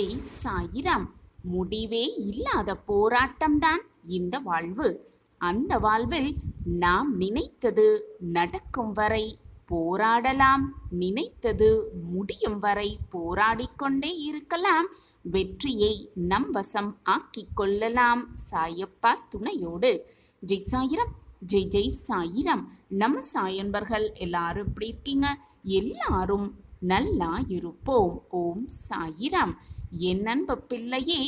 ஜெய் சாயிராம். முடிவே இல்லாத போராட்டம்தான் இந்த வாழ்வு. அந்த வாழ்வில் நாம் நினைத்தது நடக்கும் வரை போராடலாம், நினைத்தது முடியும் வரை போராடிக்கொண்டே இருக்கலாம். வெற்றியை நம் வசம் ஆக்கிக் கொள்ளலாம் சாயப்பா துணையோடு. ஜெய் சாயிரம், ஜெய் ஜெய் சாயிரம். நம்ம சாயன்பர்கள் எல்லாரும் எப்படி இருக்கீங்க? எல்லாரும் நல்லா இருப்போம். ஓம் சாயிரம். என் அன்பு பிள்ளையே,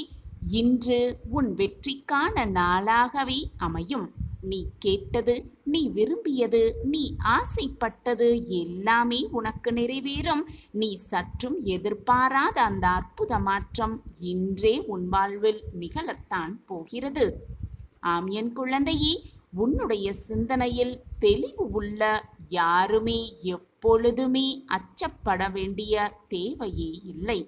இன்று உன் வெற்றிக்கான நாளாகவே அமையும். நீ கேட்டது, நீ விரும்பியது, நீ ஆசைப்பட்டது எல்லாமே உனக்கு நிறைவேறும். நீ சற்றும் எதிர்பாராத அந்த அற்புத மாற்றம் இன்றே உன் வாழ்வில் நிகழத்தான் போகிறது. ஆம் என் குழந்தையே, உன்னுடைய சிந்தனையில் தெளிவு உள்ள யாருமே எப்பொழுதுமே அச்சப்பட வேண்டிய தேவையே இல்லை.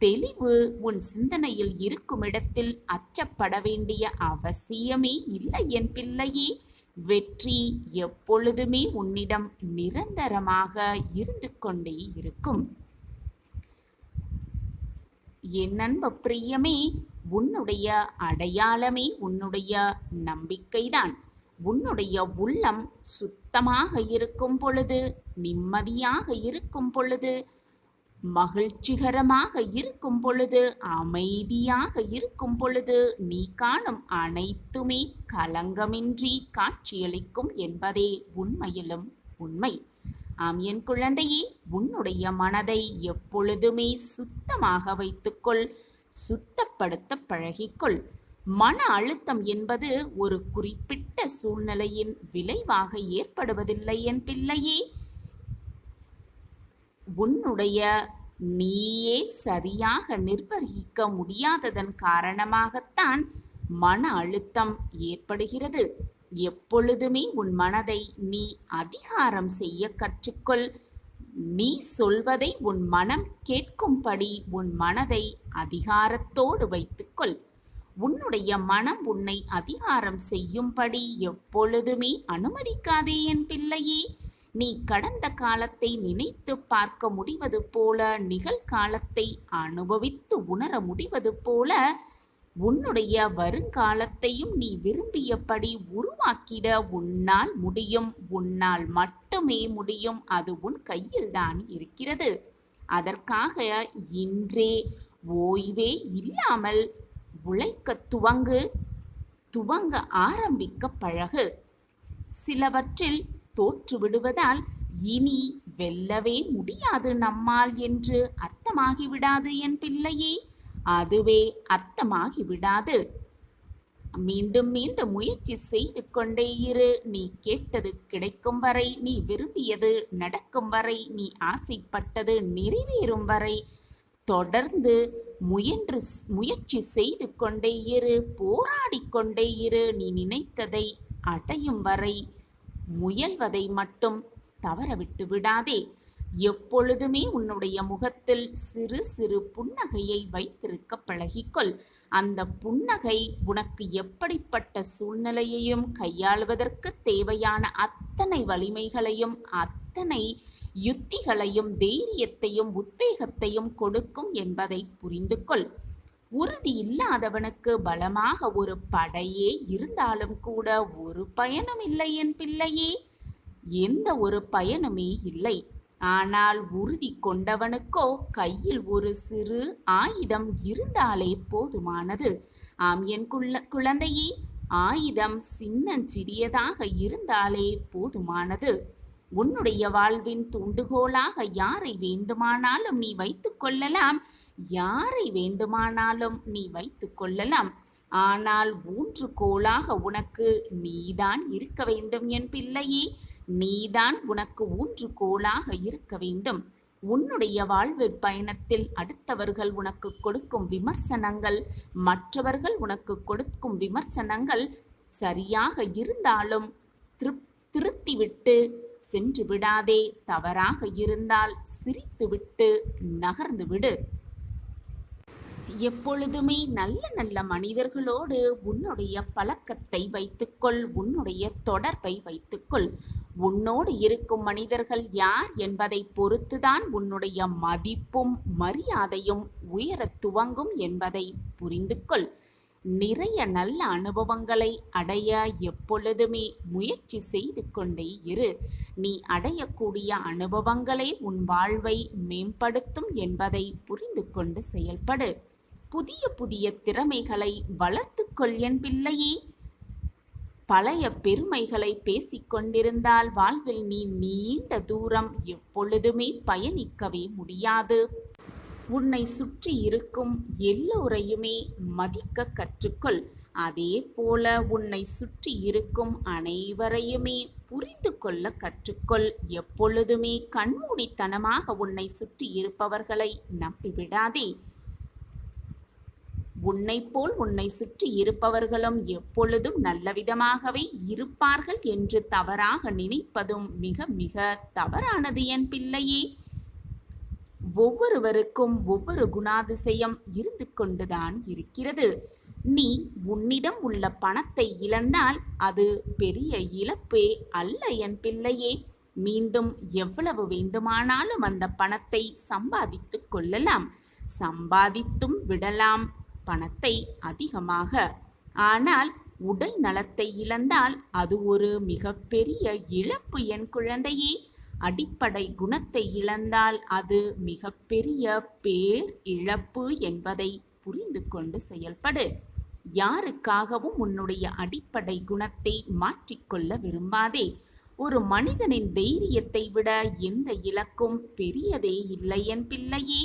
தெளிவு உன் சிந்தனையில் இருக்கும் இடத்தில் அச்சப்பட வேண்டிய அவசியமே இல்லை என் பிள்ளையே. வெற்றி எப்பொழுதுமே உன்னிடம் நிரந்தரமாக இருந்து கொண்டே இருக்கும். என் அன்பு பிரியமே, உன்னுடைய அடையாளமே உன்னுடைய நம்பிக்கைதான். உன்னுடைய உள்ளம் சுத்தமாக இருக்கும் பொழுது, நிம்மதியாக இருக்கும் பொழுது, மகிழ்ச்சிகரமாக இருக்கும் பொழுது, அமைதியாக இருக்கும் பொழுது நீ காணும் அனைத்துமே களங்கமின்றி காட்சியளிக்கும் என்பதே உண்மையிலும் உண்மை. ஆம் என் குழந்தையே, உன்னுடைய மனதை எப்பொழுதுமே சுத்தமாக வைத்துக்கொள், சுத்தப்படுத்த பழகிக்கொள். மன அழுத்தம் என்பது ஒரு குறிப்பிட்ட சூழ்நிலையின் விளைவாக ஏற்படுவதில்லை என் பிள்ளையே. உன்னுடைய நீயே சரியாக நிர்வகிக்க முடியாததன் காரணமாகத்தான் மன அழுத்தம் ஏற்படுகிறது. எப்பொழுதுமே உன் மனதை நீ அதிகாரம் செய்ய கற்றுக்கொள். நீ சொல்வதை உன் மனம் கேட்கும்படி உன் மனதை அதிகாரத்தோடு வைத்துக்கொள். உன்னுடைய மனம் உன்னை அதிகாரம் செய்யும்படி எப்பொழுதுமே அனுமதிக்காதே என் பிள்ளையே. நீ கடந்த காலத்தை நினைத்து பார்க்க முடிவது போல, நிகழ்காலத்தை அனுபவித்து உணர முடிவது போல, உன்னுடைய வருங்காலத்தையும் நீ விரும்பியபடி உருவாக்கிட உன்னால் முடியும். உன்னால் மட்டுமே முடியும். அது உன் கையில்தான் இருக்கிறது. அதற்காக இன்றே ஓய்வே இல்லாமல் உழைக்க துவங்க ஆரம்பிக்க பழகு. சிலவற்றில் தோற்று விடுவதால் இனி வெல்லவே முடியாது நம்மால் என்று அர்த்தமாகிவிடாது என் பிள்ளையே. அதுவே அர்த்தமாகிவிடாது. மீண்டும் மீண்டும் முயற்சி செய்து கொண்டே இரு. நீ கேட்டது கிடைக்கும் வரை, நீ விரும்பியது நடக்கும் வரை, நீ ஆசைப்பட்டது நிறைவேறும் வரை தொடர்ந்து முயற்சி செய்து கொண்டே இரு. போராடி கொண்டே இரு. நீ நினைத்ததை அடையும் வரை முயல்வதை மட்டும் தவறவிட்டு விடாதே. எப்பொழுதுமே உன்னுடைய முகத்தில் சிறு சிறு புன்னகையை வைத்திருக்க பழகிக்கொள். அந்த புன்னகை உனக்கு எப்படிப்பட்ட சூழ்நிலையையும் கையாளுவதற்கு தேவையான அத்தனை வலிமைகளையும், அத்தனை யுத்திகளையும், தைரியத்தையும், உத்வேகத்தையும் கொடுக்கும் என்பதை புரிந்து கொள். உறுதி இல்லாதவனுக்கு பலமாக ஒரு படையே இருந்தாலும் கூட ஒரு பயனும் இல்லை என் பிள்ளையே. எந்த ஒரு பயனுமே இல்லை. ஆனால் உறுதி கொண்டவனுக்கோ கையில் ஒரு சிறு ஆயுதம் இருந்தாலே போதுமானது. ஆம் என் குழந்தையே, ஆயுதம் சின்னஞ்சிறியதாக இருந்தாலே போதுமானது. உன்னுடைய வாழ்வின் தூண்டுகோலாக யாரை வேண்டுமானாலும் நீ வைத்துக் கொள்ளலாம். யாரை வேண்டுமானாலும் நீ வைத்துக் கொள்ளலாம். ஆனால் ஊன்றுகோலாக உனக்கு நீதான் இருக்க வேண்டும் என் பிள்ளையே. நீதான் உனக்கு ஊன்றுகோலாக இருக்க வேண்டும். உன்னுடைய வாழ்வு பயணத்தில் அடுத்தவர்கள் உனக்கு கொடுக்கும் விமர்சனங்கள், மற்றவர்கள் உனக்கு கொடுக்கும் விமர்சனங்கள் சரியாக இருந்தாலும் திருத்திவிட்டு சென்று விடாதே. தவறாக இருந்தால் சிரித்துவிட்டு நகர்ந்து விடு. எப்பொழுதுமே நல்ல நல்ல மனிதர்களோடு உன்னுடைய பழக்கத்தை வைத்துக்கொள். உன்னுடைய தொடர்பை வைத்துக்கொள். உன்னோடு இருக்கும் மனிதர்கள் யார் என்பதை பொறுத்துதான் உன்னுடைய மதிப்பும் மரியாதையும் உயரத் துவங்கும் என்பதை புரிந்து கொள். நிறைய நல்ல அனுபவங்களை அடைய எப்பொழுதுமே முயற்சி செய்து கொண்டே இரு. நீ அடையக்கூடிய அனுபவங்களே உன் வாழ்வை மேம்படுத்தும் என்பதை புரிந்து கொண்டு செயல்படு. புதிய புதிய திறமைகளை வளர்த்துக்கொள் என் பிள்ளையே. பழைய பெருமைகளை பேசிக்கொண்டிருந்தால் வாழ்வில் நீ நீண்ட தூரம் எப்பொழுதுமே பயணிக்கவே முடியாது. உன்னை சுற்றி இருக்கும் எல்லோரையுமே மதிக்க கற்றுக்கொள். அதே போல உன்னை சுற்றி இருக்கும் அனைவரையுமே புரிந்து கொள்ள கற்றுக்கொள். எப்பொழுதுமே கண்மூடித்தனமாக உன்னை சுற்றி இருப்பவர்களை நம்பிவிடாதே. உன்னை போல் உன்னை சுற்றி இருப்பவர்களும் எப்பொழுதும் நல்லவிதமாகவே இருப்பார்கள் என்று தவறாக நினைப்பதும் மிக மிக தவறானது என் பிள்ளையே. ஒவ்வொருவருக்கும் ஒவ்வொரு குணாதிசயம் இருந்து கொண்டுதான் இருக்கிறது. நீ உன்னிடம் உள்ள பணத்தை இழந்தால் அது பெரிய இழப்பே அல்ல என் பிள்ளையே. மீண்டும் எவ்வளவு வேண்டுமானாலும் அந்த பணத்தை சம்பாதித்து கொள்ளலாம், சம்பாதித்தும் விடலாம் பணத்தை அதிகமாக. ஆனால் உடல் நலத்தை இழந்தால் அது ஒரு மிகப்பெரிய இழப்பு என் குழந்தையே. அடிப்படை குணத்தை இழந்தால் அது மிகப்பெரிய பேர் இழப்பு என்பதை புரிந்து கொண்டு செயல்படு. யாருக்காகவும் உன்னுடைய அடிப்படை குணத்தை மாற்றிக்கொள்ள விரும்பாதே. ஒரு மனிதனின் தைரியத்தை விட எந்த இலக்கும் பெரியதே இல்லை என் பிள்ளையே.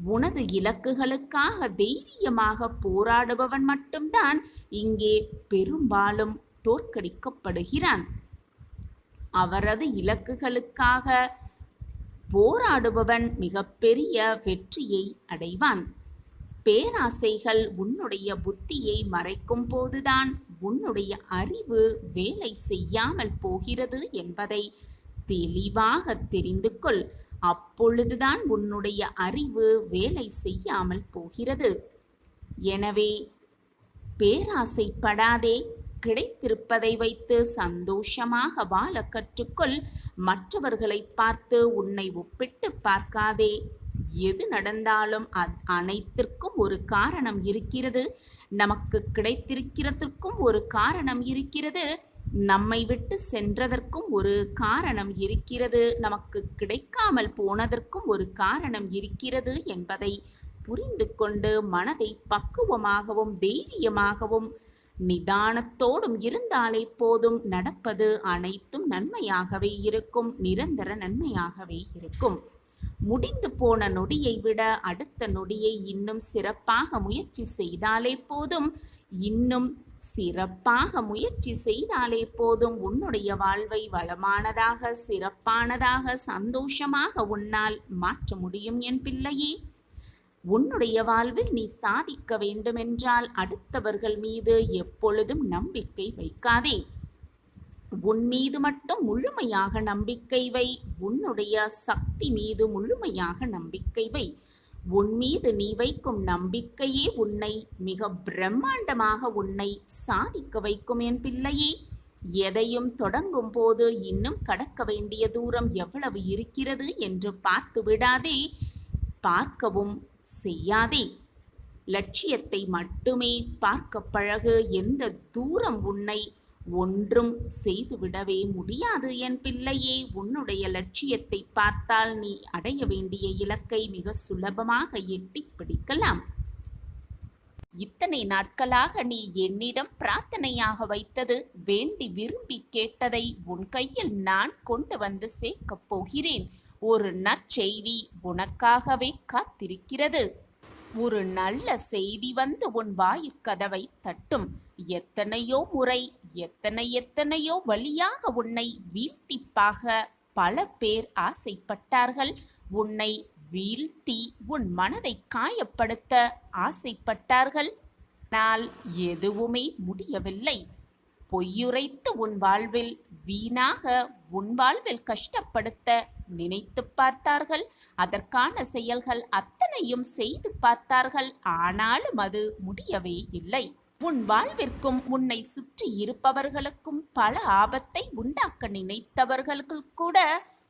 உனது இலக்குகளுக்காக தைரியமாக போராடுபவன் மட்டும்தான் இங்கே பெரும்பாலும் தோற்கடிக்கப்படுகிறான். அவரது இலக்குகளுக்காக போராடுபவன் மிகப்பெரிய வெற்றியை அடைவான். பேராசைகள் உன்னுடைய புத்தியை மறைக்கும் போதுதான் உன்னுடைய அறிவு வேலை செய்யாமல் போகிறது என்பதை தெளிவாக தெரிந்து கொள். அப்பொழுதுதான் உன்னுடைய அறிவு வேலை செய்யாமல் போகிறது. எனவே பேராசைப்படாதே. கிடைத்திருப்பதை வைத்து சந்தோஷமாக வாழ கற்றுக்கொள். மற்றவர்களை பார்த்து உன்னை ஒப்பிட்டு பார்க்காதே. எது நடந்தாலும் அனைத்திற்கும் ஒரு காரணம் இருக்கிறது. நமக்கு கிடைத்திருக்கிறதற்கும் ஒரு காரணம் இருக்கிறது. நம்மை விட்டு சென்றதற்கும் ஒரு காரணம் இருக்கிறது. நமக்கு கிடைக்காமல் போனதற்கும் ஒரு காரணம் இருக்கிறது என்பதை புரிந்து கொண்டு மனதை பக்குவமாகவும் தைரியமாகவும் நிதானத்தோடும் இருந்தாலே போதும். நடப்பது அனைத்தும் நன்மையாகவே இருக்கும், நிரந்தர நன்மையாகவே இருக்கும். முடிந்து போன நொடியை விட அடுத்த நொடியை இன்னும் சிறப்பாக முயற்சி செய்தாலே போதும். இன்னும் சிறப்பாக முயற்சி செய்தாலே போதும். உன்னுடைய வாழ்வை வளமானதாக, சிறப்பானதாக, சந்தோஷமாக உன்னால் மாற்ற முடியும் என் பிள்ளையே. உன்னுடைய வாழ்வில் நீ சாதிக்க வேண்டுமென்றால் அடுத்தவர்கள் மீது எப்பொழுதும் நம்பிக்கை வைக்காதே. உன் மீது மட்டும் முழுமையாக நம்பிக்கை வை. உன்னுடைய சக்தி மீது முழுமையாக நம்பிக்கை வை. உன் மீது நீ வைக்கும் நம்பிக்கையே உன்னை மிக பிரம்மாண்டமாக உன்னை சாதிக்க வைக்கும் என் பிள்ளையே. எதையும் தொடங்கும் போது இன்னும் கடக்க வேண்டிய தூரம் எவ்வளவு இருக்கிறது என்று பார்த்து விடாதே, பார்க்கவும் செய்யாதே. லட்சியத்தை மட்டுமே பார்க்க பழகு. எந்த தூரம் உன்னை ஒன்றும் செய்துவிடவே முடியாது என் பிள்ளையே. உன்னுடைய லட்சியத்தை பார்த்தால் நீ அடைய வேண்டிய இலக்கை மிக சுலபமாக எட்டி பிடிக்கலாம். இத்தனை நாட்களாக நீ என்னிடம் பிரார்த்தனையாக வைத்தது, வேண்டி விரும்பி கேட்டதை உன் கையில் நான் கொண்டு வந்து சேர்க்கப் போகிறேன். ஒரு நற்செய்தி உனக்காகவே காத்திருக்கிறது. ஒரு நல்ல செய்தி வந்து உன் வாயிற்கதவை தட்டும். எத்தனையோ முறை எத்தனையோ வழியாக உன்னை வீழ்த்திப்பாக பல பேர் ஆசைப்பட்டார்கள். உன்னை வீழ்த்தி உன் மனதை காயப்படுத்த ஆசைப்பட்டார்கள். ஆனால் எதுவுமே முடியவில்லை. பொய்யுரைத்து உன் வாழ்வில் வீணாக உன் வாழ்வில் கஷ்டப்படுத்த நினைத்து பார்த்தார்கள். அதற்கான செயல்கள் அத்தனையும் செய்து பார்த்தார்கள். ஆனாலும் அது முடியவே இல்லை. உன் வாழ்விற்கும் உன்னை சுற்றி இருப்பவர்களுக்கும் பல ஆபத்தை உண்டாக்க நினைத்தவர்களுக்கு கூட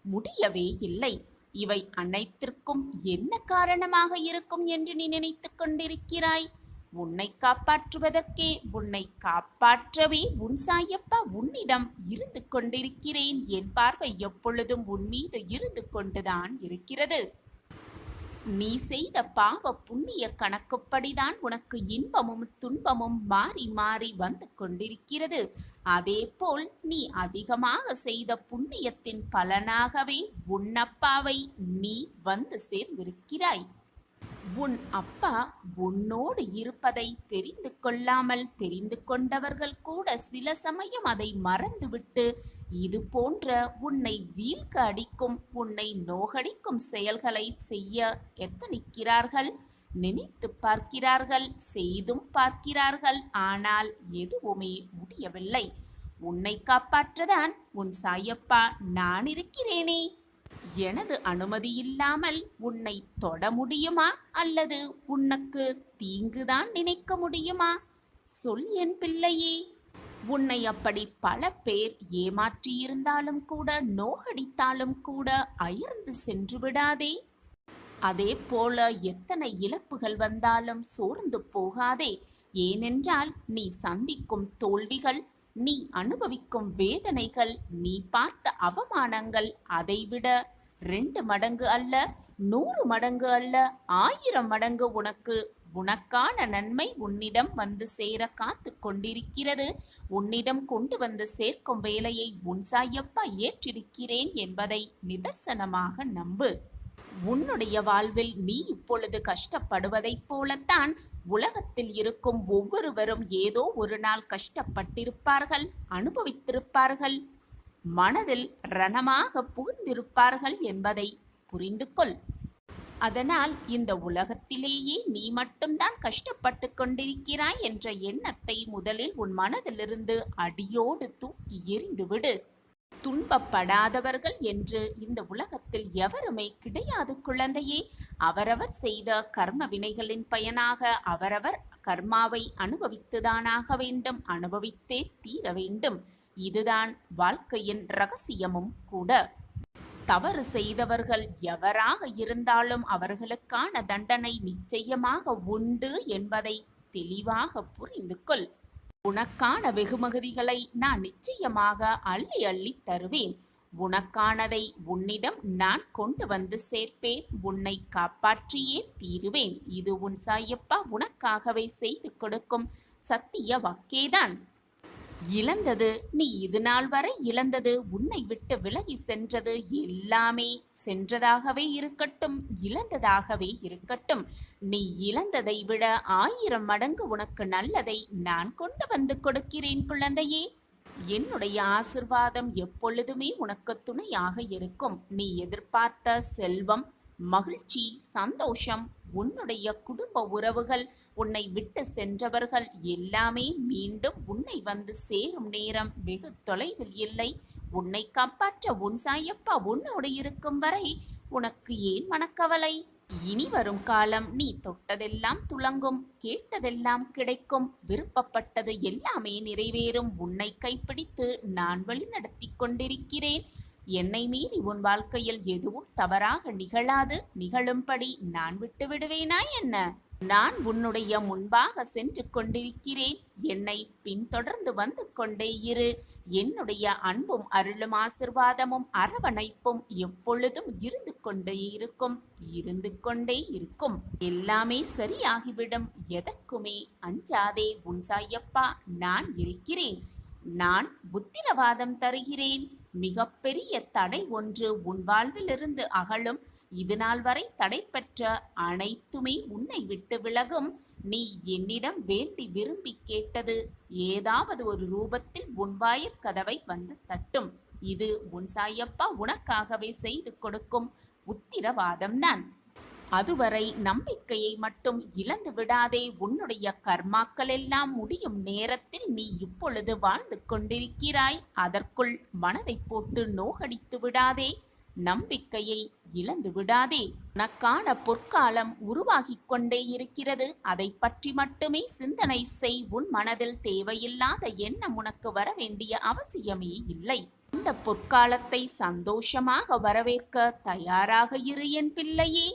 முடியவே இல்லை. இவை அனைத்திற்கும் என்ன காரணமாக இருக்கும் என்று நீ நினைத்துக் கொண்டிருக்கிறாய்? உன்னை காப்பாற்றுவதற்கே உன்னை காப்பாற்றவே உன் சாயப்பா உன்னிடம் இருந்து கொண்டிருக்கிறேன். என் பார்வை எப்பொழுதும் உன் மீது இருந்து கொண்டுதான் இருக்கிறது. நீ செய்த பாவ புண்ணிய கணக்குப்படிதான் உனக்கு இன்பமும் துன்பமும் மாறி மாறி வந்து கொண்டிருக்கிறது. அதேபோல் நீ அதிகமாக செய்த புண்ணியத்தின் பலனாகவே உன் அப்பாவை நீ வந்து சேர்ந்திருக்கிறாய். உன் அப்பா உன்னோடு இருப்பதை தெரிந்து கொள்ளாமல் தெரிந்து கொண்டவர்கள் கூட சில சமயம் அதை மறந்துவிட்டு இது போன்ற உன்னை வீழ்க அடிக்கும் உன்னை நோகடிக்கும் செயல்களை செய்ய எத்தனிக்கிறார்கள். நினைத்து பார்க்கிறார்கள், செய்தும் பார்க்கிறார்கள். ஆனால் எதுவுமே முடியவில்லை. உன்னை காப்பாற்றதான் உன் சாயப்பா நான் இருக்கிறேனே. எனது அனுமதி இல்லாமல் உன்னை தொட முடியுமா அல்லது உனக்கு தீங்குதான் நினைக்க முடியுமா? சொல் என் பிள்ளையே. உன்னை அப்படி பல பேர் ஏமாற்றியிருந்தாலும் கூட நோகடித்தாலும் கூட அயர்ந்து சென்று விடாதே. அதே போல எத்தனை இழப்புகள் வந்தாலும் சோர்ந்து போகாதே. ஏனென்றால் நீ சந்திக்கும் தோல்விகள், நீ அனுபவிக்கும் வேதனைகள், நீ பார்த்த அவமானங்கள் அதைவிட 2 மடங்கு அல்ல, 100 மடங்கு அல்ல, 1000 மடங்கு உனக்கான நன்மை உன்னிடம் வந்து சேர காத்து கொண்டிருக்கிறது. உன்னிடம் கொண்டு வந்து சேர்க்கும் வேலையை உன் சாயப்பா ஏற்றிருக்கிறேன் என்பதை நிதர்சனமாக நம்பு. உன்னுடைய வாழ்வில் நீ இப்பொழுது கஷ்டப்படுவதைப் போலத்தான் உலகத்தில் இருக்கும் ஒவ்வொருவரும் ஏதோ ஒரு நாள் கஷ்டப்பட்டிருப்பார்கள், அனுபவித்திருப்பார்கள், மனதில் ரணமாக புகுந்திருப்பார்கள் என்பதை புரிந்து கொள். அதனால் இந்த உலகத்திலேயே நீ மட்டும்தான் கஷ்டப்பட்டு கொண்டிருக்கிறாய் என்ற எண்ணத்தை முதலில் உன் மனதிலிருந்து அடியோடு தூக்கி எறிந்துவிடு. துன்பப்படாதவர்கள் என்று இந்த உலகத்தில் எவருமே கிடையாது குழந்தையே. அவரவர் செய்த கர்ம வினைகளின் பயனாக அவரவர் கர்மாவை அனுபவித்துதானாக வேண்டும், அனுபவித்தே தீர வேண்டும். இதுதான் வாழ்க்கையின் ரகசியமும் கூட. தவறு செய்தவர்கள் எவராக இருந்தாலும் அவர்களுக்கான தண்டனை நிச்சயமாக உண்டு என்பதை தெளிவாக புரிந்து கொள். உனக்கான வெகுமதிகளை நான் நிச்சயமாக அள்ளி அள்ளி தருவேன். உனக்கானதை உன்னிடம் நான் கொண்டு வந்து சேர்ப்பேன். உன்னை காப்பாற்றியே தீருவேன். இது உன் சாயப்பா உனக்காகவே செய்து கொடுக்கும் சத்திய வாக்கேதான். இழந்தது நீ இது நாள் வரை இழந்தது, உன்னை விட்டு விலகி சென்றது எல்லாமே சென்றதாகவே இருக்கட்டும், இழந்ததாகவே இருக்கட்டும். நீ இழந்ததை விட 1000 மடங்கு உனக்கு நல்லதை நான் கொண்டு வந்து கொடுக்கிறேன் குழந்தையே. என்னுடைய ஆசிர்வாதம் எப்பொழுதுமே உனக்கு துணையாக இருக்கும். நீ எதிர்பார்த்த செல்வம், மகிழ்ச்சி, சந்தோஷம், உன்னுடைய குடும்ப உறவுகள், உன்னை விட்டு சென்றவர்கள் எல்லாமே மீண்டும் உன்னை வந்து சேரும் நேரம் வெகு தொலைவில் இல்லை. உன்னை காப்பாற்ற உன் சாயப்பா உன்னோடு இருக்கும் வரை உனக்கு ஏன் மனக்கவலை? இனி வரும் காலம் நீ தொட்டதெல்லாம் துலங்கும், கேட்டதெல்லாம் கிடைக்கும், விருப்பப்பட்டது எல்லாமே நிறைவேறும். உன்னை கைப்பிடித்து நான் வழி நடத்தி கொண்டிருக்கிறேன். என்னை மீறி உன் வாழ்க்கையில் எதுவும் தவறாக நிகழாது. நிகழும்படி நான் விட்டு விடுவேனா என்ன? நான் உன்னுடைய முன்பாக சென்று கொண்டிருக்கிறேன். என்னை பின்தொடர்ந்து வந்து கொண்டே இரு. என்னுடைய அன்பும் அருளும் ஆசிர்வாதமும் அரவணைப்பும் எப்பொழுதும் இருந்து கொண்டே இருக்கும். எல்லாமே சரியாகிவிடும். எதற்குமே அஞ்சாதே. உன் சாயப்பா நான் இருக்கிறேன். நான் உத்திரவாதம் தருகிறேன். மிகப்பெரிய தடை ஒன்று உன் வாழ்விலிருந்து அகலும். இது நாள் வரை தடை பெற்ற அனைத்துமே உன்னை விட்டு விலகும். நீ என்னிடம் வேண்டி விரும்பி கேட்டது ஏதாவது ஒரு ரூபத்தில் உன் வாயில் கதவை வந்து தட்டும். இது உன் சாயப்பா உனக்காகவே செய்து கொடுக்கும் உத்திரவாதம் நான். அதுவரை நம்பிக்கையை மட்டும் இழந்து விடாதே. உன்னுடைய கர்மாக்கள் எல்லாம் முடியும் நேரத்தில் நீ இப்பொழுது வாழ்ந்து கொண்டிருக்கிறாய். அதற்குள் மனதை போட்டு நோகடித்து விடாதே. நம்பிக்கையை இழந்து விடாதே. உனக்கான பொற்காலம் உருவாகிக் கொண்டே இருக்கிறது. அதை பற்றி மட்டுமே சிந்தனை செய். உன் மனதில் தேவையில்லாத எண்ணம் உனக்கு வர வேண்டிய அவசியமே இல்லை. இந்த பொற்காலத்தை சந்தோஷமாக வரவேற்க தயாராக இரு என் பிள்ளையே.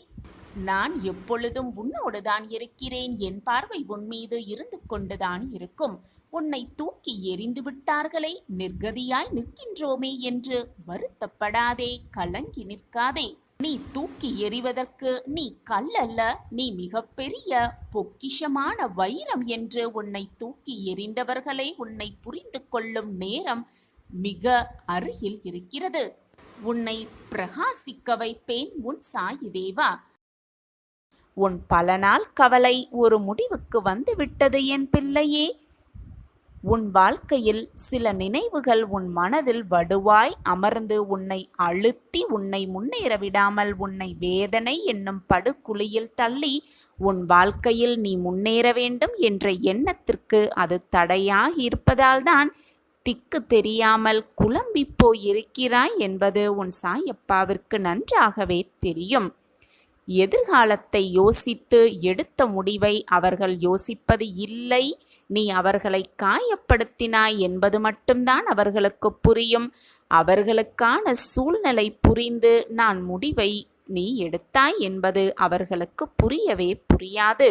நான் எப்பொழுதும் உன்னோடுதான் இருக்கிறேன். என் பார்வை உன் மீது இருந்து கொண்டுதான் இருக்கும். உன்னை தூக்கி எறிந்து விட்டார்களே, நிர்கதியாய் நிற்கின்றோமே என்று வருத்தப்படாதே, கலங்கி நிற்காதே. நீ தூக்கி எறிவதற்கு நீ கல்லல்ல, நீ மிகப்பெரிய பொக்கிஷமான வைரம் என்று உன்னை தூக்கி எறிந்தவர்களே உன்னை புரிந்து கொள்ளும் நேரம் மிக அருகில் இருக்கிறது. உன்னை பிரகாசிக்க வைப்பேன் உன் சாயி தேவா. உன் பல நாள் கவலை ஒரு முடிவுக்கு வந்துவிட்டது என் பிள்ளையே. உன் வாழ்க்கையில் சில நினைவுகள் உன் மனதில் வடுவாய் அமர்ந்து உன்னை அழுத்தி உன்னை முன்னேற விடாமல் உன்னை வேதனை என்னும் படுகுழியில் தள்ளி உன் வாழ்க்கையில் நீ முன்னேற வேண்டும் என்ற எண்ணத்திற்கு அது தடையாகி இருப்பதால்தான் திக்கு தெரியாமல் குழம்பி போயிருக்கிறாய் என்பது உன் சாயப்பாவிற்கு நன்றாகவே தெரியும். எதிர்காலத்தை யோசித்து எடுத்த முடிவை அவர்கள் யோசிப்பது இல்லை. நீ அவர்களை காயப்படுத்தினாய் என்பது மட்டும்தான் அவர்களுக்கு புரியும். அவர்களுக்கான சூழ்நிலை புரிந்து நான் முடிவை நீ எடுத்தாய் என்பது அவர்களுக்கு புரியவே புரியாது.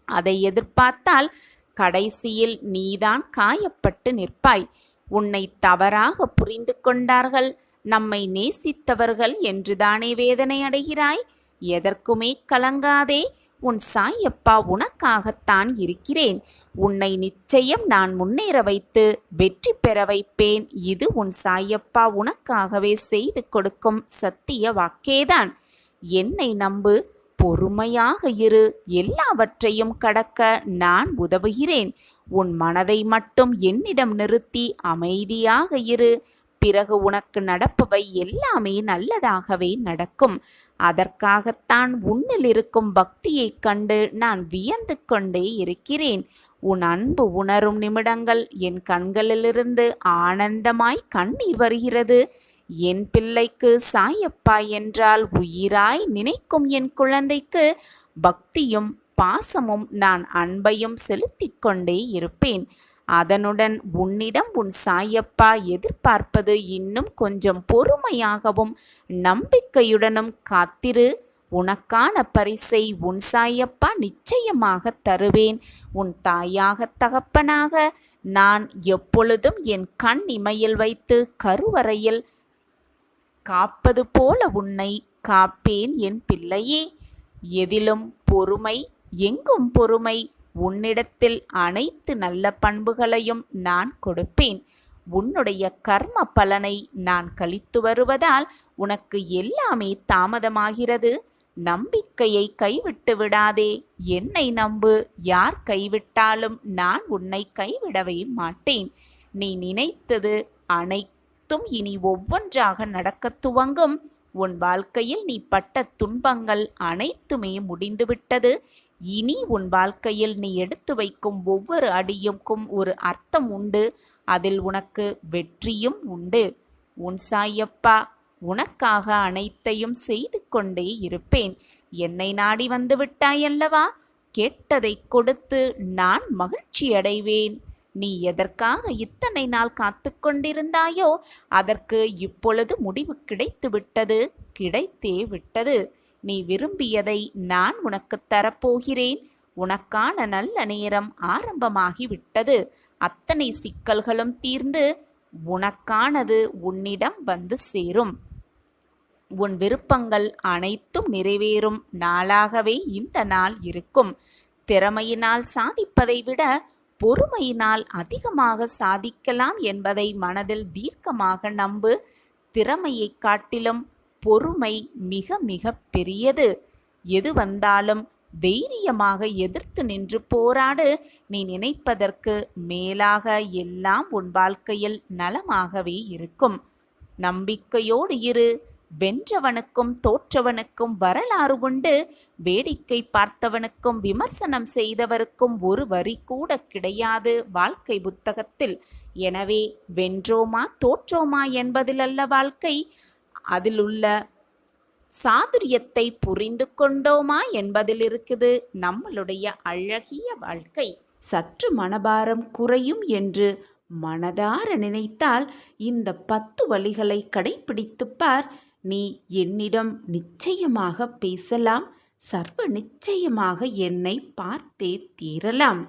அதை எதிர்பார்த்தால் கடைசியில் நீதான் காயப்பட்டு நிற்பாய். உன்னை தவறாக புரிந்து கொண்டார்கள், நம்மை நேசித்தவர்கள் என்றுதானே வேதனை அடைகிறாய். எதற்குமே கலங்காதே. உன் சாயப்பா உனக்காகத்தான் இருக்கிறேன். உன்னை நிச்சயம் நான் முன்னேற வைத்து வெற்றி பெற வைப்பேன். இது உன் சாயப்பா உனக்காகவே செய்து கொடுக்கும் சத்திய வாக்கேதான். என்னை நம்பு, பொறுமையாக இரு. எல்லாவற்றையும் கடக்க நான் உதவுகிறேன். உன் மனதை மட்டும் என்னிடம் நிறுத்தி அமைதியாக இரு. பிறகு உனக்கு நடப்பவை எல்லாமே நல்லதாகவே நடக்கும். அதற்காகத்தான் உன்னில் இருக்கும் பக்தியைக் கண்டு நான் வியந்து கொண்டே இருக்கிறேன். உன் அன்பு உணரும் நிமிடங்கள் என் கண்களிலிருந்து ஆனந்தமாய் கண்ணீர் வருகிறது. என் பிள்ளைக்கு சாயப்பா என்றால் உயிராய் நினைக்கும் என் குழந்தைக்கு பக்தியும் பாசமும் நான் அன்பையும் செலுத்திக் கொண்டே இருப்பேன். அதனுடன் உன்னிடம் உன் சாயப்பா எதிர்பார்ப்பது இன்னும் கொஞ்சம் பொறுமையாகவும் நம்பிக்கையுடனும் காத்திரு. உனக்கான பரிசை உன் சாயப்பா நிச்சயமாக தருவேன். உன் தாயாக தகப்பனாக நான் எப்பொழுதும் என் கண் இமையில் வைத்து கருவறையில் காப்பது போல உன்னை காப்பேன் என் பிள்ளையே. எதிலும் பொறுமை, எங்கும் பொறுமை. உன்னிடத்தில் அனைத்து நல்ல பண்புகளையும் நான் கொடுப்பேன். உன்னுடைய கர்ம பலனை நான் கழித்து வருவதால் உனக்கு எல்லாமே தாமதமாகிறது. நம்பிக்கையை கைவிட்டு விடாதே. என்னை நம்பு. யார் கைவிட்டாலும் நான் உன்னை கைவிடவே மாட்டேன். நீ நினைத்தது அனைத்தும் இனி ஒவ்வொன்றாக நடக்கத் துவங்கும். உன் வாழ்க்கையில் நீ பட்ட துன்பங்கள் அனைத்துமே முடிந்துவிட்டது. இனி உன் வாழ்க்கையில் நீ எடுத்து வைக்கும் ஒவ்வொரு அடியுக்கும் ஒரு அர்த்தம் உண்டு. அதில் உனக்கு வெற்றியும் உண்டு. உன் சாயப்பா உனக்காக அனைத்தையும் செய்து கொண்டே இருப்பேன். என்னை நாடி வந்து விட்டாயல்லவா? கேட்டதை கொடுத்து நான் மகிழ்ச்சி அடைவேன். நீ எதற்காக இத்தனை நாள் காத்து கொண்டிருந்தாயோ அதற்கு இப்பொழுது முடிவு கிடைத்து விட்டது, கிடைத்தே விட்டது. நீ விரும்பியதை நான் உனக்கு தரப்போகிறேன். உனக்கான நல்ல நேரம் ஆரம்பமாகிவிட்டது. அத்தனை சிக்கல்களும் தீர்ந்து உனக்கானது உன்னிடம் வந்து சேரும். உன் விருப்பங்கள் அனைத்தும் நிறைவேறும் நாளாகவே இந்த நாள் இருக்கும். திறமையினால் சாதிப்பதை விட பொறுமையினால் அதிகமாக சாதிக்கலாம் என்பதை மனதில் தீர்க்கமாக நம்பு. திறமையை காட்டிலும் பொறுமை மிக மிக பெரியது. எது வந்தாலும் தைரியமாக எதிர்த்து நின்று போராடு. நீ நினைப்பதற்கு மேலாக எல்லாம் உன் வாழ்க்கையில் நலமாகவே இருக்கும். நம்பிக்கையோடு இரு. வென்றவனுக்கும் தோற்றவனுக்கும் வரலாறு உண்டு. வேடிக்கை பார்த்தவனுக்கும் விமர்சனம் செய்தவருக்கும் ஒரு வரி கூட கிடையாது வாழ்க்கை புத்தகத்தில். எனவே வென்றோமா தோற்றோமா என்பதிலல்ல வாழ்க்கை, அதிலுள்ள சாதுரியத்தை புரிந்து கொண்டோமா என்பதில் இருக்குது நம்மளுடைய அழகிய வாழ்க்கை. சற்று மனபாரம் குறையும் என்று மனதார நினைத்தால் இந்த 10 வழிகளை கடைப்பிடித்துப் பார். நீ என்னிடம் நிச்சயமாக பேசலாம், சர்வ நிச்சயமாக என்னை பார்த்தே தீரலாம்.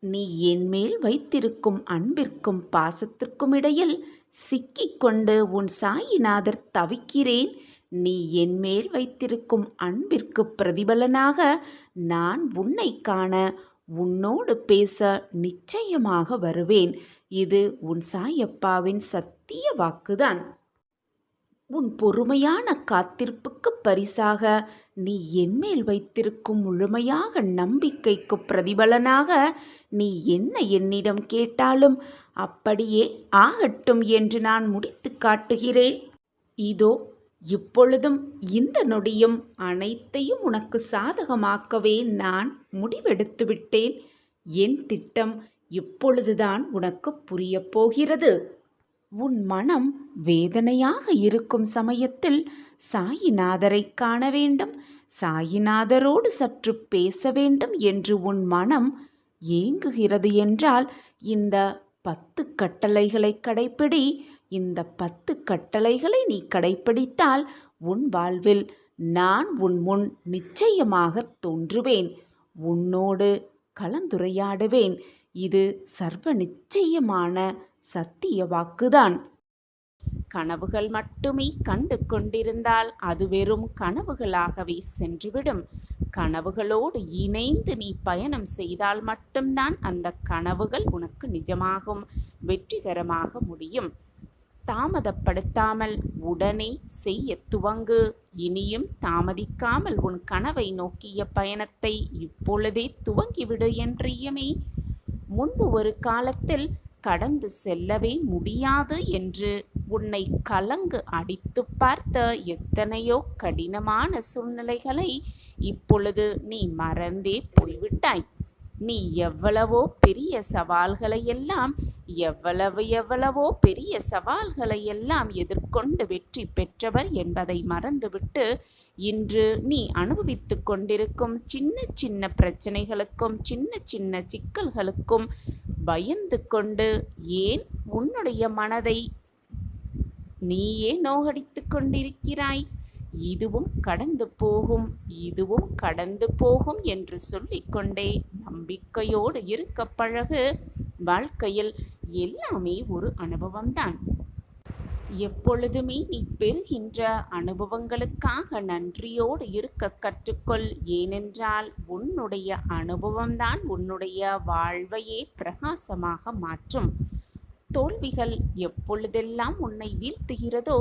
நீ என்மேல் வைத்திருக்கும் அன்பிற்கும் பாசத்திற்கும் இடையில் சிக்கிக்கொண்டு உன் சாயிநாதர் தவிக்கிறேன். நீ என்மேல் வைத்திருக்கும் அன்பிற்கு பிரதிபலனாக நான் உன்னை காண, உன்னோடு பேச நிச்சயமாக வருவேன். இது உன் சாயப்பாவின் சத்திய வாக்குதான். உன் பொறுமையான காத்திருப்புக்கு பரிசாக நீ என்மேல் வைத்திருக்கும் முழுமையாக நம்பிக்கைக்கு பிரதிபலனாக நீ என்ன என்னிடம் கேட்டாலும் அப்படியே ஆகட்டும் என்று நான் முடித்து காட்டுகிறேன். இதோ இப்பொழுதும் இந்த நொடியும் அனைத்தையும் உனக்கு சாதகமாக்கவே நான் முடிவெடுத்து விட்டேன். என் திட்டம் இப்பொழுதுதான் உனக்கு புரியப் போகிறது. உன் மனம் வேதனையாக இருக்கும் சமயத்தில் சாயிநாதரை காண வேண்டும், சாயிநாதரோடு சற்று பேச வேண்டும் என்று உன் மனம் ஏங்குகிறது என்றால் இந்த 10 கட்டளைகளை கடைப்பிடி. இந்த 10 கட்டளைகளை நீ கடைப்பிடித்தால் உன் வாழ்வில் நான் உன் முன் நிச்சயமாக தோன்றுவேன், உன்னோடு கலந்துரையாடுவேன். இது சர்வ நிச்சயமான சத்திய வாக்குதான். கனவுகள் மட்டுமே கண்டு கொண்டிருந்தால் அது வெறும் கனவுகளாகவே சென்றுவிடும். கனவுகளோடு இணைந்து நீ பயணம் செய்தால் மட்டும்தான் அந்த கனவுகள் உனக்கு நிஜமாகும், வெற்றிகரமாக முடியும். தாமதப்படுத்தாமல் உடனே செய்ய துவங்கு. இனியும் தாமதிக்காமல் உன் கனவை நோக்கிய பயணத்தை இப்பொழுதே துவங்கிவிடு என்றியமே. முன்பு ஒரு காலத்தில் கடந்து செல்லவே முடியாது என்று உன்னை கலங்கு அடித்து பார்த்த எத்தனையோ கடினமான சூழ்நிலைகளை இப்பொழுது நீ மறந்தே போய்விட்டாய். நீ எவ்வளவோ பெரிய சவால்களை எல்லாம் எதிர்கொண்டு வெற்றி பெற்றவர் என்பதை மறந்துவிட்டு இன்று நீ அனுபவித்து கொண்டிருக்கும் சின்ன சின்ன பிரச்சனைகளுக்கும் சின்ன சின்ன சிக்கல்களுக்கும் பயந்து கொண்டு ஏன் உன்னுடைய மனதை நீயே நோகடித்து கொண்டிருக்கிறாய்? இதுவும் கடந்து போகும், இதுவும் கடந்து போகும் என்று சொல்லிக்கொண்டே நம்பிக்கையோடு இருக்க பழகு. வாழ்க்கையில் எல்லாமே ஒரு அனுபவம்தான். எப்பொழுதுமே நீ பெறுகின்ற அனுபவங்களுக்காக நன்றியோடு இருக்க கற்றுக்கொள். ஏனென்றால் உன்னுடைய அனுபவம்தான் உன்னுடைய வாழ்வையே பிரகாசமாக மாற்றும். தோல்விகள் எப்பொழுதெல்லாம் உன்னை வீழ்த்துகிறதோ,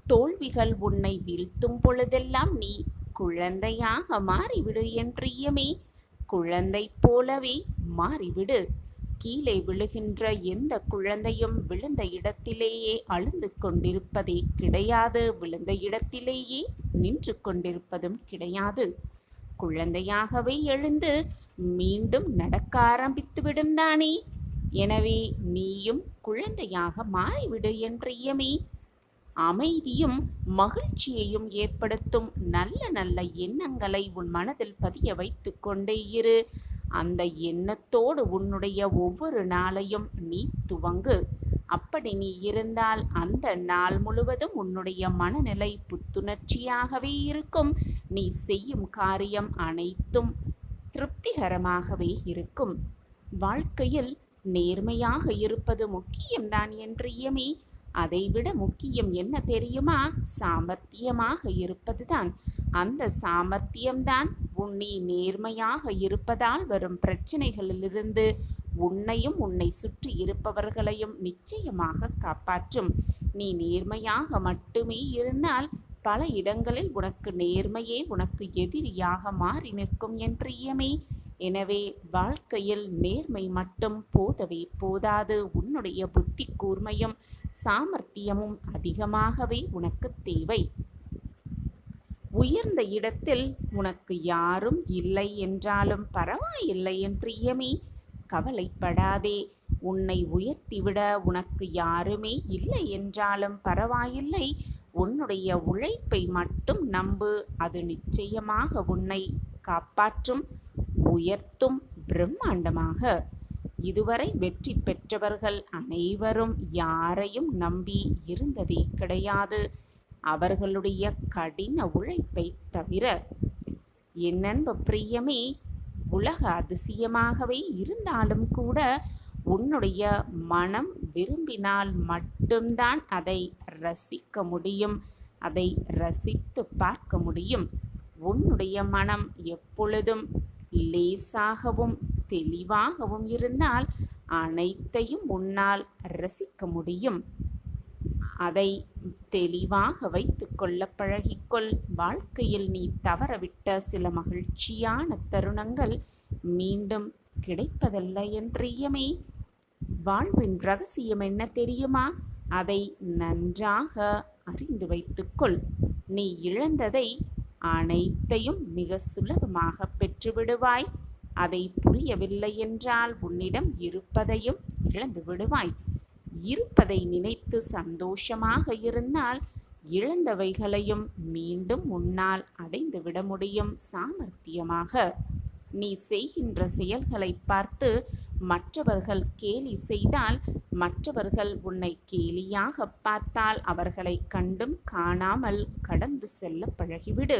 தோல்விகள் உன்னை வீழ்த்தும் பொழுதெல்லாம் நீ குழந்தையாக மாறிவிடு என்றியமே. குழந்தை போலவே மாறிவிடு. கீழே விழுகின்ற எந்த குழந்தையும் விழுந்த இடத்திலேயே அழுந்து கொண்டிருப்பதே கிடையாது, விழுந்த இடத்திலேயே நின்று கொண்டிருப்பதும் கிடையாது. குழந்தையாகவே எழுந்து மீண்டும் நடக்க ஆரம்பித்துவிடும் தானே. எனவே நீயும் குழந்தையாக மாறிவிடு என்றியமே. அமைதியும் மகிழ்ச்சியையும் ஏற்படுத்தும் நல்ல நல்ல எண்ணங்களை உன் மனதில் பதிய வைத்து கொண்டே இரு. அந்த எண்ணத்தோடு உன்னுடைய ஒவ்வொரு நாளையும் நீ துவங்கு. அப்படி நீ இருந்தால் அந்த நாள் முழுவதும் உன்னுடைய மனநிலை புத்துணர்ச்சியாகவே இருக்கும். நீ செய்யும் காரியம் அனைத்தும் திருப்திகரமாகவே இருக்கும். வாழ்க்கையில் நேர்மையாக இருப்பது முக்கியம்தான் என்றியமே. அதைவிட முக்கியம் என்ன தெரியுமா? சாமர்த்தியமாக இருப்பதுதான். அந்த சாமர்த்தியம்தான் நீ நேர்மையாக இருப்பதால் வரும் பிரச்சனைகளிலிருந்து உன்னையும் உன்னை சுற்றி இருப்பவர்களையும் நிச்சயமாக காப்பாற்றும். நீ நேர்மையாக மட்டுமே இருந்தால் பல இடங்களில் உனக்கு நேர்மையே உனக்கு எதிரியாக மாறி நிற்கும் என்றியமே. எனவே வாழ்க்கையில் நேர்மை மட்டும் போதவே போதாது, உன்னுடைய புத்தி கூர்மையும் சாமர்த்தியமும் அதிகமாகவே உனக்கு தேவை. உயர்ந்த இடத்தில் உனக்கு யாரும் இல்லை என்றாலும் பரவாயில்லை என் பிரியமே, கவலைப்படாதே. உன்னை உயர்த்திவிட உனக்கு யாருமே இல்லை என்றாலும் பரவாயில்லை. உன்னுடைய உழைப்பை மட்டும் நம்பு. அது நிச்சயமாக உன்னை காப்பாற்றும், உயர்த்தும் பிரம்மாண்டமாக. இதுவரை வெற்றி பெற்றவர்கள் அனைவரும் யாரையும் நம்பி இருந்ததே கிடையாது, அவர்களுடைய கடின உழைப்பை தவிர. என் அன்பு பிரியமே, உலக அதிசயமாகவே இருந்தாலும் கூட உன்னுடைய மனம் விரும்பினால் மட்டும்தான் அதை ரசிக்க முடியும், அதை ரசித்து பார்க்க முடியும். உன்னுடைய மனம் எப்பொழுதும் லேசாகவும் தெளிவாகவும் இருந்தால் அனைத்தையும் உன்னால் ரசிக்க முடியும். அதை தெளிவாக வைத்துக்கொள்ள பழகிக்கொள். வாழ்க்கையில் நீ தவறவிட்ட சில மகிழ்ச்சியான தருணங்கள் மீண்டும் கிடைப்பதல்ல என் பிரியமே. வாழ்வின் ரகசியம் என்ன தெரியுமா? அதை நன்றாக அறிந்து வைத்துக்கொள். நீ இழந்ததை அனைத்தையும் மிக சுலபமாக பெற்றுவிடுவாய். அதை புரியவில்லை என்றால் உன்னிடம் இருப்பதையும் இழந்து விடுவாய். இருப்பதை நினைத்து சந்தோஷமாக இருந்தால் இழந்தவைகளையும் மீண்டும் உன்னால் அடைந்துவிட முடியும் சாமர்த்தியமாக. நீ செய்கின்ற செயல்களை பார்த்து மற்றவர்கள் கேலி செய்தால், மற்றவர்கள் உன்னை கேலியாக பார்த்தால் அவர்களை கண்டும் காணாமல் கடந்து செல்ல பழகிவிடு.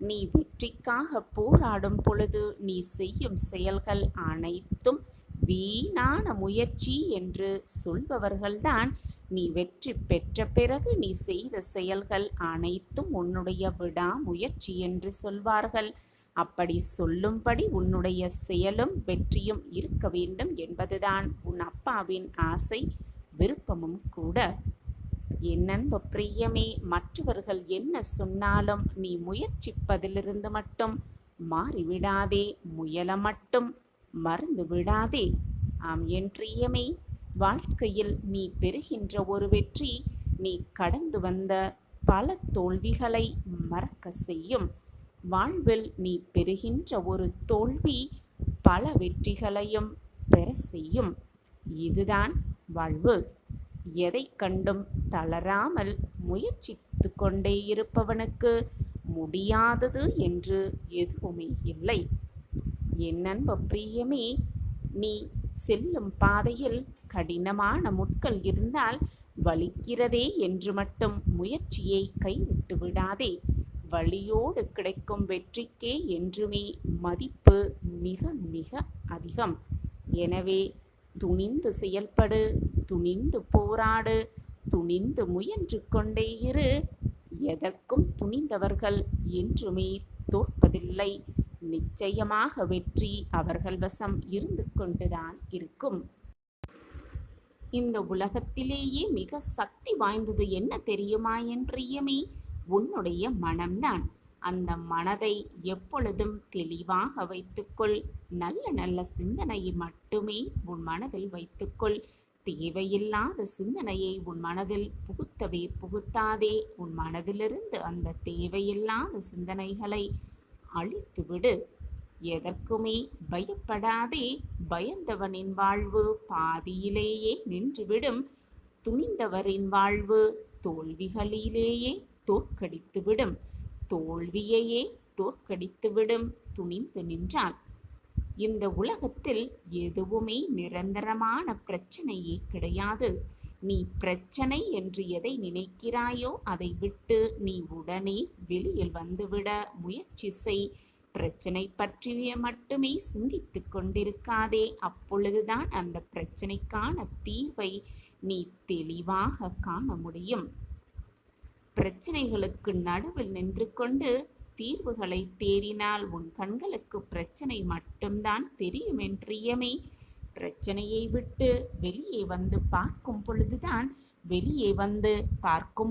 நீ வெற்றிக்காக போராடும் பொழுது நீ செய்யும் செயல்கள் அனைத்தும் வீணான முயற்சி என்று சொல்பவர்கள்தான் நீ வெற்றி பெற்ற பிறகு நீ செய்த செயல்கள் அனைத்தும் உன்னுடைய விடாமுயற்சி என்று சொல்வார்கள். அப்படி சொல்லும்படி உன்னுடைய செயலும் வெற்றியும் இருக்க வேண்டும் என்பதுதான் உன் அப்பாவின் ஆசை, விருப்பமும் கூட. என் அன்பு பிரியமே, மற்றவர்கள் என்ன சொன்னாலும் நீ முயற்சிப்பதிலிருந்து மட்டும் மாறிவிடாதே, முயல மட்டும் மறந்து விடாதே. ஆம் என் பிரியமே, வாழ்க்கையில் நீ பெறுகின்ற ஒரு வெற்றி நீ கடந்து வந்த பல தோல்விகளை மறக்க செய்யும். வாழ்வில் நீ பெறுகின்ற ஒரு தோல்வி பல வெற்றிகளையும் பெற செய்யும். இதுதான் வாழ்வு. எதை கண்டும் தளராமல் முயற்சித்து கொண்டே இருப்பவனுக்கு முடியாதது என்று எதுவுமே இல்லை. என் அன்பு பிரியமே, நீ செல்லும் பாதையில் கடினமான முட்கள் இருந்தால் வலிக்கிறதே என்று மட்டும் முயற்சியை கைவிட்டு விடாதே. வலியோடு கிடைக்கும் வெற்றிக்கே என்றுமே மதிப்பு மிக மிக அதிகம். எனவே துணிந்து செயல்படு, துணிந்து போராடு, துணிந்து முயன்று கொண்டே இரு. எதற்கும் துணிந்தவர்கள் என்றுமே தோற்பதில்லை. நிச்சயமாக வெற்றி அவர்கள் வசம் இருந்து கொண்டுதான் இருக்கும். இந்த உலகத்திலேயே மிக சக்தி வாய்ந்தது என்ன தெரியுமா என் பிரியமே? உன்னுடைய மனம்தான். அந்த மனதை எப்பொழுதும் தெளிவாக வைத்துக்கொள். நல்ல நல்ல சிந்தனையை மட்டுமே உன் மனதில் வைத்துக்கொள். தேவையில்லாத சிந்தனையை உன் மனதில் புகுத்தாதே. உன் மனதிலிருந்து அந்த தேவையில்லாத சிந்தனைகளை அழித்துவிடு. எதற்குமே பயப்படாதே. பயந்தவனின் வாழ்வு பாதியிலேயே நின்றுவிடும். துணிந்தவரின் வாழ்வு தோல்விகளிலேயே தோற்கடித்துவிடும். தோல்வியையே தோற்கடித்துவிடும் துணிந்து நின்றால். இந்த உலகத்தில் எதுவுமே நிரந்தரமான பிரச்சனையே கிடையாது. நீ பிரச்சனை என்று எதை நினைக்கிறாயோ அதை விட்டு நீ உடனே வெளியில் வந்துவிட முயற்சி செய். பிரச்சனை பற்றிய மட்டுமே சிந்தித்து கொண்டிருக்காதே. அப்பொழுதுதான் அந்த பிரச்சனைக்கான தீர்வை நீ தெளிவாக காண முடியும். பிரச்சனைகளுக்கு நடுவில் நின்று கொண்டு தீர்வுகளை தேடினால் உன் கண்களுக்கு பிரச்சனை மட்டும்தான் தெரியும் என் பிரியமே. பிரச்சனையை விட்டு வெளியே வந்து பார்க்கும்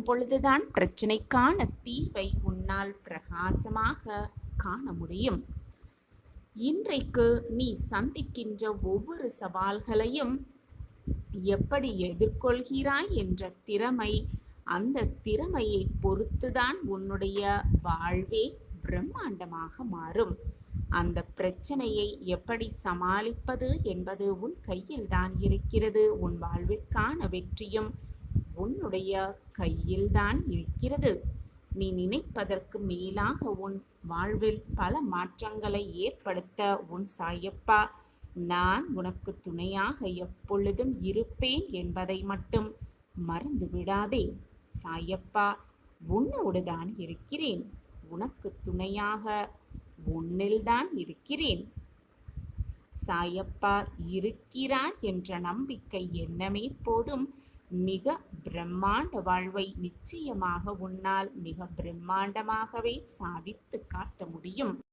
பொழுதுதான் பிரச்சனைக்கான தீர்வை உன்னால் பிரகாசமாக காண முடியும். இன்றைக்கு நீ சந்திக்கின்ற ஒவ்வொரு சவால்களையும் எப்படி எதிர்கொள்கிறாய் என்ற திறமை, அந்த திறமையை பொறுத்துதான் உன்னுடைய வாழ்வே பிரம்மாண்டமாக மாறும். அந்த பிரச்சனையை எப்படி சமாளிப்பது என்பது உன் கையில் தான் இருக்கிறது. உன் வாழ்விற்கான வெற்றியும் உன்னுடைய கையில்தான் இருக்கிறது. நீ நினைப்பதற்கு மேலாக உன் வாழ்வில் பல மாற்றங்களை ஏற்படுத்த உன் சாயப்பா நான் உனக்கு துணையாக எப்பொழுதும் இருப்பேன் என்பதை மட்டும் மறந்து விடாதே. சாயப்பா உன்னோடுதான் இருக்கிறேன். உனக்கு துணையாக உன்னில்தான் இருக்கிறேன். சாயப்பா இருக்கிறார் என்ற நம்பிக்கை எண்ணமே போதும். மிக பிரம்மாண்ட வாழ்வை நிச்சயமாக உன்னால் மிக பிரம்மாண்டமாகவே சாதித்து காட்ட முடியும்.